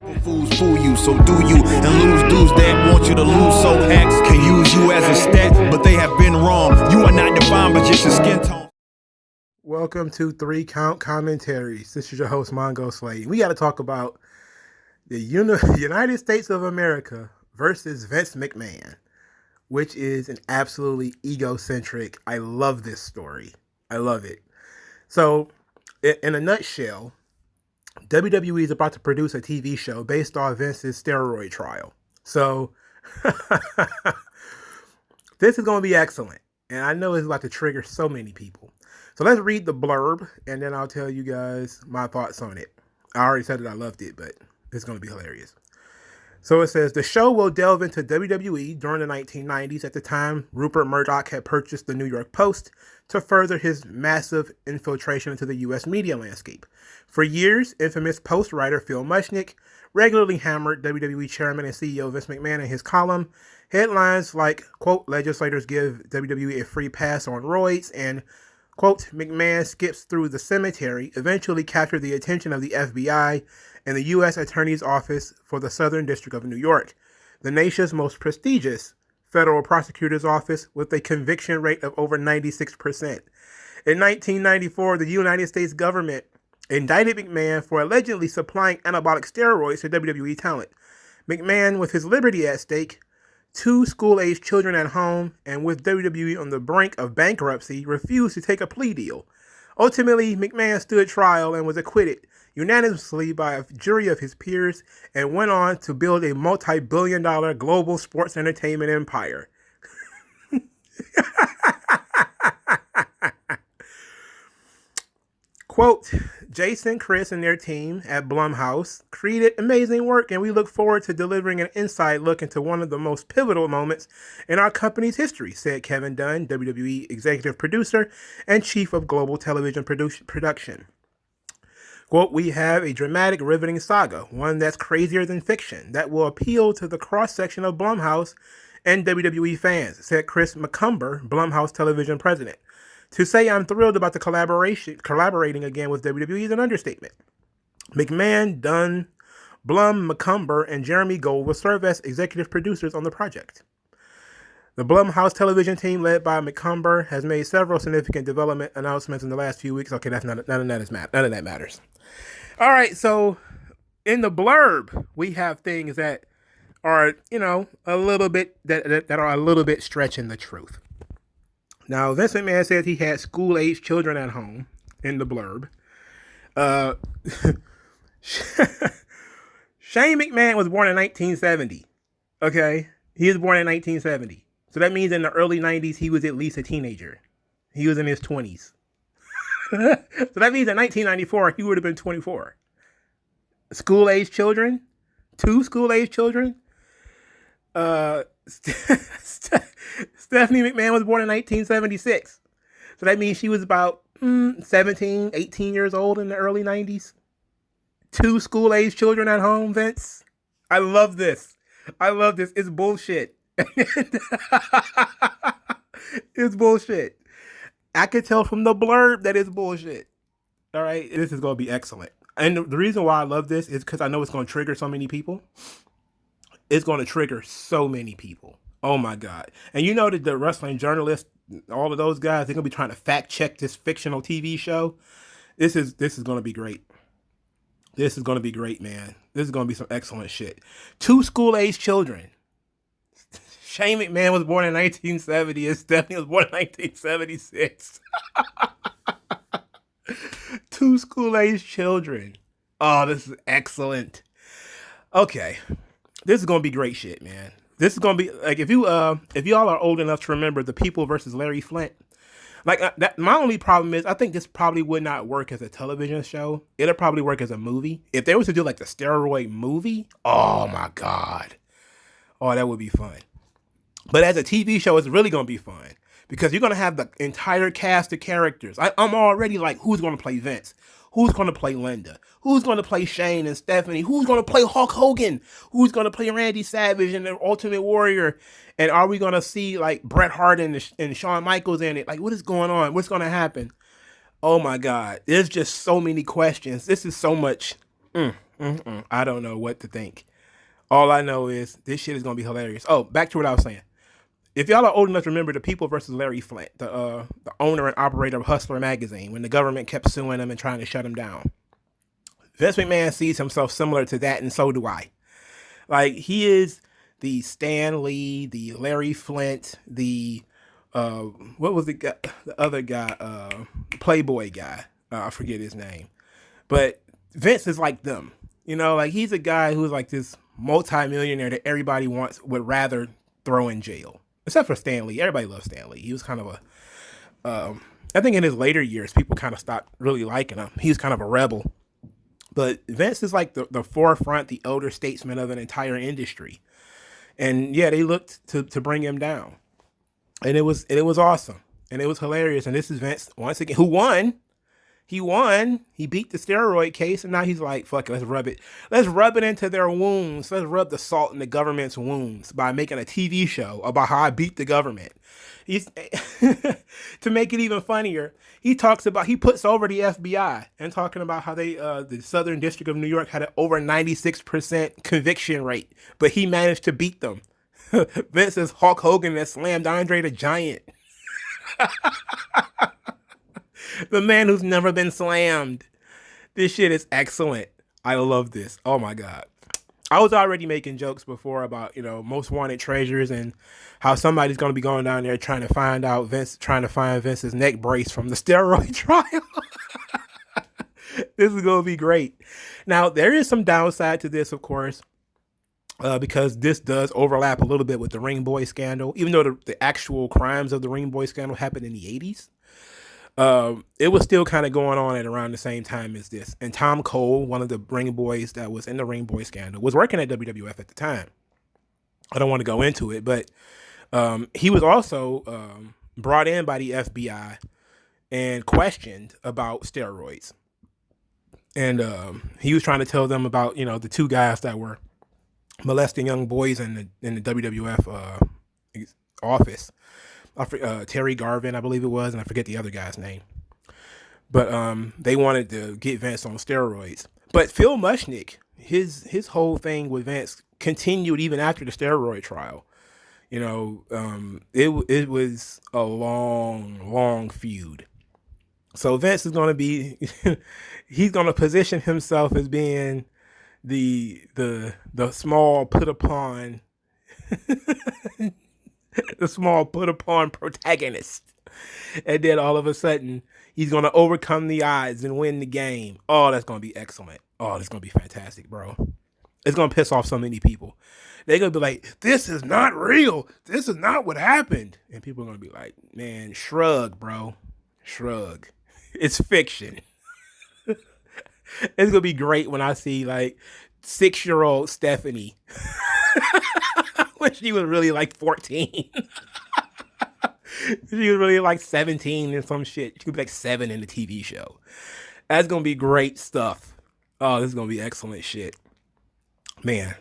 Fools fool you, so do you, and lose dudes that want you to lose. So X can use you as a stat, but they have been wrong. You are not defined by just your skin tone. Welcome to 3 Count Commentaries. This is your host, MagMongoSlade. We got to talk about the United States of America versus Vince McMahon, which is an absolutely egocentric. I love this story. I love it. So, in a nutshell, WWE is about to produce a TV show based on Vince's steroid trial. So, this is going to be excellent. And I know it's about to trigger so many people. So let's read the blurb, and then I'll tell you guys my thoughts on it. I already said that I loved it, but it's going to be hilarious. So it says, the show will delve into WWE during the 1990s, at the time Rupert Murdoch had purchased the New York Post to further his massive infiltration into the U.S. media landscape. For years, infamous Post writer Phil Mushnick regularly hammered WWE chairman and CEO Vince McMahon in his column. Headlines like, quote, legislators give WWE a free pass on roids, and, quote, McMahon skips through the cemetery, eventually captured the attention of the FBI and the U.S. Attorney's Office for the Southern District of New York, the nation's most prestigious federal prosecutor's office, with a conviction rate of over 96%. In 1994, the United States government indicted McMahon for allegedly supplying anabolic steroids to WWE talent. McMahon, with his liberty at stake, 2 school-aged children at home, and with WWE on the brink of bankruptcy, refused to take a plea deal. Ultimately, McMahon stood trial and was acquitted unanimously by a jury of his peers, and went on to build a multi-billion-dollar global sports entertainment empire. Quote, Jason, Chris, and their team at Blumhouse created amazing work, and we look forward to delivering an inside look into one of the most pivotal moments in our company's history, said Kevin Dunn, WWE executive producer and chief of global television production. Quote, we have a dramatic, riveting saga, one that's crazier than fiction, that will appeal to the cross-section of Blumhouse and WWE fans, said Chris McCumber, Blumhouse television president. To say I'm thrilled about the collaborating again with WWE is an understatement. McMahon, Dunn, Blum, McCumber, and Jeremy Gold will serve as executive producers on the project. The Blumhouse television team, led by McCumber, has made several significant development announcements in the last few weeks. Okay, none of that matters. All right, so in the blurb, we have things that are, a little bit that are a little bit stretching the truth. Now, Vince McMahon says he had school-aged children at home in the blurb. Shane McMahon was born in 1970. Okay? He was born in 1970. So that means in the early 90s, he was at least a teenager. He was in his 20s. So that means in 1994, he would have been 24. School-aged children? 2 school-aged children? Stephanie McMahon was born in 1976. So that means she was about 17, 18 years old in the early 90s. 2 school-aged children at home, Vince. I love this. It's bullshit. It's bullshit. I could tell from the blurb that it's bullshit. All right? This is going to be excellent. And the reason why I love this is because I know it's going to trigger so many people. It's going to trigger so many people. Oh my God. And you know that the wrestling journalists, all of those guys, they're going to be trying to fact check this fictional TV show. This is going to be great. This is going to be great, man. This is going to be some excellent shit. 2 school-aged children. Shane McMahon was born in 1970 and Stephanie was born in 1976. 2 school-aged children. Oh, this is excellent. Okay. This is going to be great shit, man. This is going to be, like, if y'all are old enough to remember The People versus Larry Flint, like, that, my only problem is I think this probably would not work as a television show. It'll probably work as a movie. If they was to do, like, the steroid movie, oh, my God. Oh, that would be fun. But as a TV show, it's really going to be fun because you're going to have the entire cast of characters. I'm already like, who's going to play Vince? Who's going to play Linda? Who's going to play Shane and Stephanie? Who's going to play Hulk Hogan? Who's going to play Randy Savage and the Ultimate Warrior? And are we going to see like Bret Hart and Shawn Michaels in it? Like, what is going on? What's going to happen? Oh my God. There's just so many questions. This is so much. I don't know what to think. All I know is this shit is gonna be hilarious. Oh, back to what I was saying. If y'all are old enough to remember the People versus Larry Flint, the owner and operator of Hustler magazine, when the government kept suing him and trying to shut him down, Vince McMahon sees himself similar to that, and so do I. Like, he is the Stan Lee, the Larry Flint, the what was the other guy, Playboy guy? I forget his name, but Vince is like them. You know, like, he's a guy who's like this multi-millionaire that everybody would rather throw in jail, except for Stan Lee. Everybody loves Stan Lee. He was kind of a, I think in his later years, people kind of stopped really liking him. He was kind of a rebel. But Vince is like the forefront, the elder statesman of an entire industry. And yeah, they looked to bring him down. And it was awesome. And it was hilarious. And this is Vince, once again, who won. He won. He beat the steroid case, and now he's like, fuck it, let's rub it. Let's rub it into their wounds. Let's rub the salt in the government's wounds by making a TV show about how I beat the government. He's to make it even funnier, he puts over the FBI and talking about how they the Southern District of New York had an over 96% conviction rate, but he managed to beat them. Vince is Hulk Hogan that slammed Andre the Giant. The man who's never been slammed. This shit is excellent. I love this. Oh my God. I was already making jokes before about, most wanted treasures and how somebody's going to be going down there trying to find Vince's neck brace from the steroid trial. This is going to be great. Now, there is some downside to this, of course, because this does overlap a little bit with the Ring Boy scandal, even though the actual crimes of the Ring Boy scandal happened in the 80s. It was still kind of going on at around the same time as this. And Tom Cole, one of the Ring Boys that was in the Ring Boy scandal, was working at WWF at the time. I don't want to go into it, but he was also brought in by the FBI and questioned about steroids. And he was trying to tell them about, the two guys that were molesting young boys in the WWF office. Terry Garvin, I believe it was, and I forget the other guy's name. But they wanted to get Vince on steroids. But Phil Mushnick, his whole thing with Vince continued even after the steroid trial. It was a long feud. So Vince is going to be, he's going to position himself as being the small put upon the small put upon protagonist. And then all of a sudden, he's going to overcome the odds and win the game. Oh, that's going to be excellent. Oh, that's going to be fantastic, bro. It's going to piss off so many people. They're going to be like, this is not real. This is not what happened. And people are going to be like, man, shrug, bro. Shrug. It's fiction. It's going to be great when I see like 6-year-old Stephanie when she was really like 14. She was really like 17 and some shit. She could be like 7 in the TV show. That's going to be great stuff. Oh, this is going to be excellent shit. Man.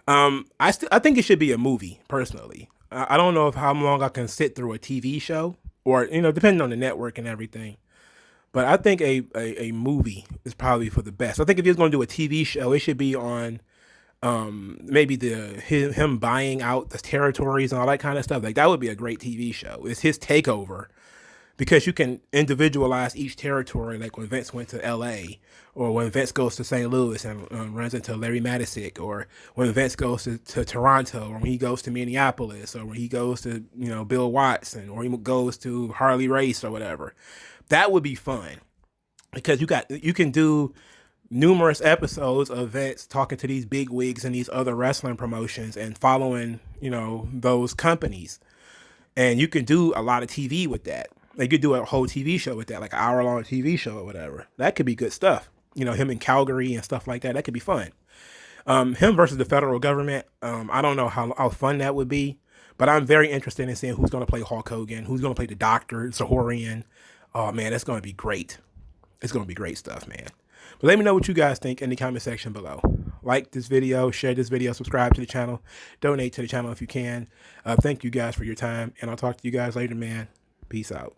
I think it should be a movie, personally. I don't know how long I can sit through a TV show or, depending on the network and everything. But I think a movie is probably for the best. I think if he was going to do a TV show, it should be on maybe him buying out the territories and all that kind of stuff. Like, that would be a great TV show. It's his takeover, because you can individualize each territory. Like when Vince went to LA, or when Vince goes to St. Louis and runs into Larry Madisick, or when Vince goes to Toronto, or when he goes to Minneapolis, or when he goes to Bill Watson, or he goes to Harley Race or whatever. That would be fun, because you can do numerous episodes of Vince talking to these big wigs and these other wrestling promotions and following, those companies. And you can do a lot of TV with that. They could do a whole TV show with that, like an hour-long TV show or whatever. That could be good stuff. Him in Calgary and stuff like that. That could be fun. Him versus the federal government. I don't know how fun that would be, but I'm very interested in seeing who's going to play Hulk Hogan, who's going to play the Doctor, Zahorian. Oh, man, that's going to be great. It's going to be great stuff, man. But let me know what you guys think in the comment section below. Like this video, share this video, subscribe to the channel, donate to the channel if you can. Thank you guys for your time, and I'll talk to you guys later, man. Peace out.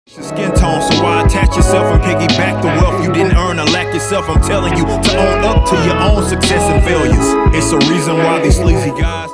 Your skin tone, so why attach yourself and piggyback the wealth you didn't earn or lack yourself? I'm telling you to own up to your own success and failures. It's a reason why these sleazy guys